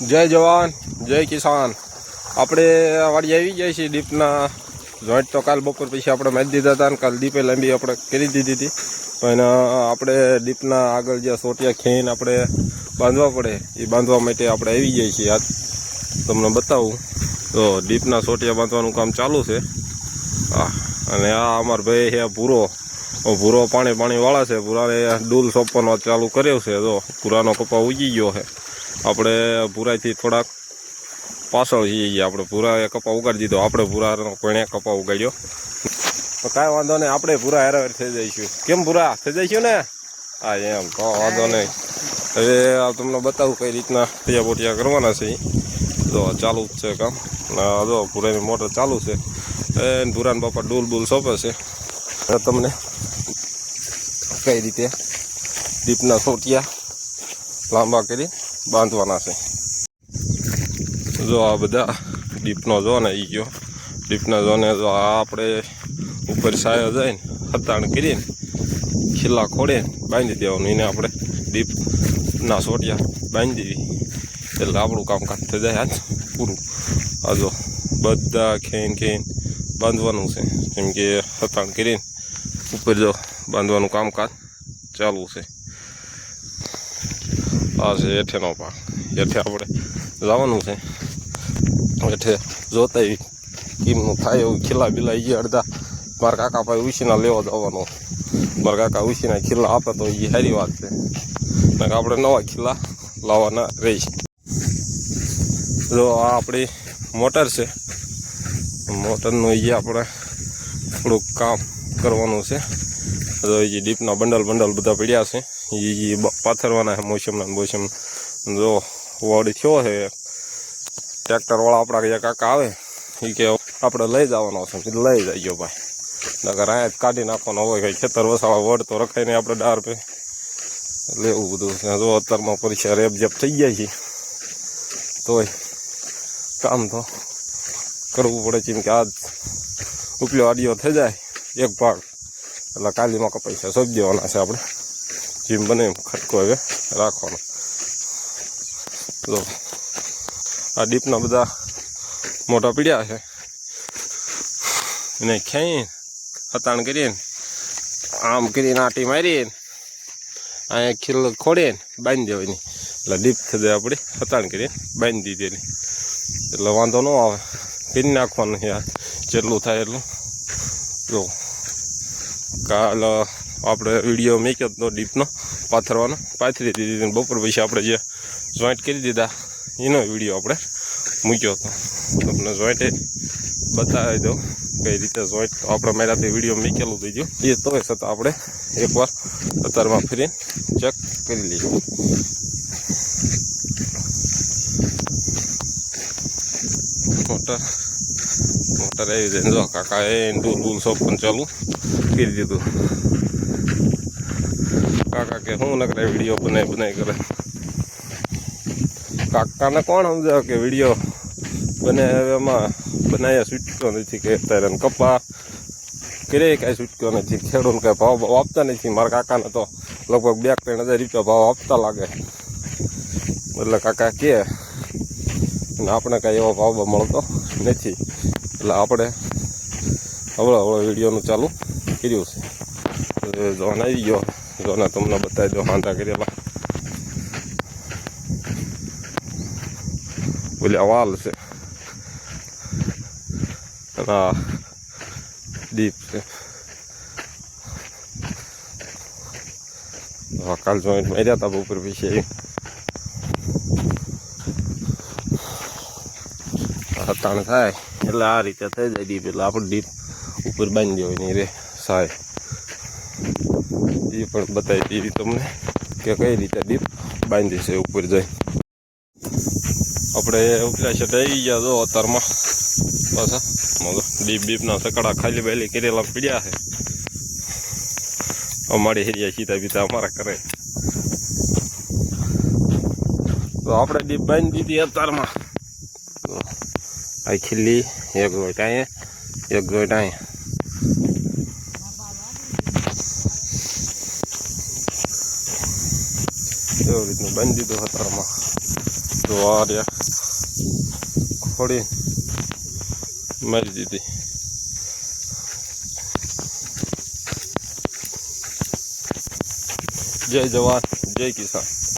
જય જવાન જય કિસાન। આપણે વાડી આવી જાય છે ડીપના જોઈન્ટ તો કાલ બપોર પછી આપણે મારી દીધા હતા ને કાલ દીપે લાંબી આપણે કરી દીધી હતી, પણ આપણે ડીપના આગળ જે સોટિયા ખેઈને આપણે બાંધવા પડે એ બાંધવા માટે આપણે આવી જાય છીએ। આજ તમને બતાવું તો ડીપના સોટિયા બાંધવાનું કામ ચાલુ છે। હા, અને આ અમારા ભાઈ છે ભૂરો પાણી વાળા છે। ભૂરાને ડૂલ સોંપવાનો ચાલુ કર્યો છે। તો ભૂરાનો કપા ઉગી ગયો છે। આપણે ભૂરાથી થોડાક પાછળ જઈએ। આપણે ભૂરા કપા ઉગાડી દીધો, આપણે ભૂરાનો કોઈને કપા ઉગાડ્યો તો કાંઈ વાંધો નહીં, આપણે ભૂરા હેરાવેર થઈ જઈશું। કેમ ભૂરા થઈ જઈશું ને? હા એમ તો વાંધો નહીં। હવે તમને બતાવું કઈ રીતના તૈયાર બોટિયા કરવાના છે। તો ચાલુ જ છે કામ। જો ભૂરાની મોટર ચાલુ છે, ભૂરાના બાપા ડૂલ બૂલ સોંપે છે। તમને કઈ રીતે ડીપના સોટિયા લાંબા કરી બાંધવાના છે। જો આ બધા ડીપનો ઝોન આવી ગયો। ડીપના ઝોને જો આ આપણે ઉપર સાયો જઈને હતાણ કરીને ખીલા ખોડીને બાંધી દેવાનું। એને આપણે ડીપના સોટિયા બાંધી દેવી એટલે આપણું કામકાજ થઈ જાય આજ પૂરું। આ જો બધા ખેઈને બાંધવાનું છે, કેમ કે હતાણ કરીને ઉપર જો બાંધવાનું કામકાજ ચાલુ છે। આ છે હેઠેનો ભાગ, હેઠે આપણે જવાનું છે। હેઠે જોતા કેમનું થાય એવું ખીલા બીલા એ અડધા મારા કાકા ભાઈ ઉછીના લેવા જવાનું। મારા કાકા ઉછીના ખીલા આપે તો એ સારી વાત છે, આપણે નવા ખીલા લાવવાના રહીશ। જો આ આપણી મોટર છે, મોટરનું એ આપણે થોડુંક કામ કરવાનું છે। તો એ ડીપના બંડલ બધા પડ્યા છે, એ પાથરવાના છે મોસમ। જો વાડી થયો છે, ટ્રેક્ટરવાળા આપણા જે કાકા આવે એ કે આપણે લઈ જવાનો છે, લઈ જઈજો ભાઈ, નકર અહીંયા જ કાઢી નાખવાનો હોય। કંઈ ખેતર વસાવા વડ તો રખાઈને આપણે ડાર પે લેવું બધું છે। જો અત્યારમાં પરીક્ષા રેપઝેપ થઈ જાય છે, તોય કામ તો કરવું પડે છે, કેમ કે આજ ઉપલો આડિયો થઈ જાય એક ભાગ એટલે કાલીમાં પૈસા સોંપી દેવાના છે। આપણે જેમ બને એમ ખટકો હવે રાખવાનો। તો આ ડીપના બધા મોટા પીડ્યા છે, એને ખેંચીને હતાણ કરીને આમ કરીને આટી મારીને અહીંયા ખીલ ખોડીને બાંધી દેવાની એટલે ડીપ થઈ જાય આપણે હતાણ કરીને બાંધી દીધેલી એટલે વાંધો ન આવે। કરી નાખવાનું છે જેટલું થાય એટલું। જો કાલ આપણે વિડીયો મેક્યો તો ડીપનો પાથરવાનો, પાથરી દીધી। બપોર પછી આપણે જે જોઈન્ટ કરી દીધા એનો વિડીયો આપણે મૂક્યો હતો, તમને જોઈન્ટે બતાવી દઉં કઈ રીતે જોઈન્ટ આપણે મારાથી વિડીયો મૂકેલું થઈ ગયું એ તો છતાં આપણે એકવાર અત્યારમાં ફરીને ચેક કરી લઈએ। મોટર આવી જાય। જો કાકાએ ડૂલ સોપ પણ ચાલુ કરી દીધું। કાકા કે શું નકરે વિડીયો બનાવી કરે, કાકાને કોણ સમજાવે કે વિડીયો બને એમાં બનાવ્યા છૂટક્યો નથી, કે અત્યારે કપા કરે કાંઈ છૂટક્યો નથી, ખેડૂતને કાંઈ ભાવ આપતા નથી। મારા કાકાને તો લગભગ 2-3 હજાર રૂપિયા ભાવ આપતા લાગે, એટલે કાકા કે આપણે કાંઈ એવો ભાવ મળતો નથી, એટલે આપણે હવળો વિડીયોનું ચાલુ કર્યું છે। જોન આવી ગયો, જોને તમને બતાવી દો હાંધા કરેલા બોલ્યા વાલ છે, અને આ ડીપ છે। કાલ જોઈન્ટ માર્યા હતા બપોર પછી હતાણ થાય એટલે આ રીતે થઈ જાય ડીપ, એટલે આપણે ડીપ ઉપર બાંધી દેવાય નહીં રે સાહેબ। એ પણ બતાવી દીધી તમને કે કઈ રીતે ડીપ બાંધી છે ઉપર જાય। આપણે ઉપલા છે આવી ગયા જો અત્યારમાં પાછા ડીપના સકડા ખાલી બાલી કરેલા પીડ્યા છે। અમારી હેરિયા સીધા બીધા અમારા કરે તો આપણે ડીપ બાંધી દીધી અત્યારમાં। આ ખીલ્લી એક જોઈન્ટ અહીંયા, એક જોઈન્ટ અહીંયા। એવી રીતનું બાંધી દીધું અત્યારમાં। તો આ રહ્યા ખોડી મારી દીધી. જય જવાન જય કિસાન.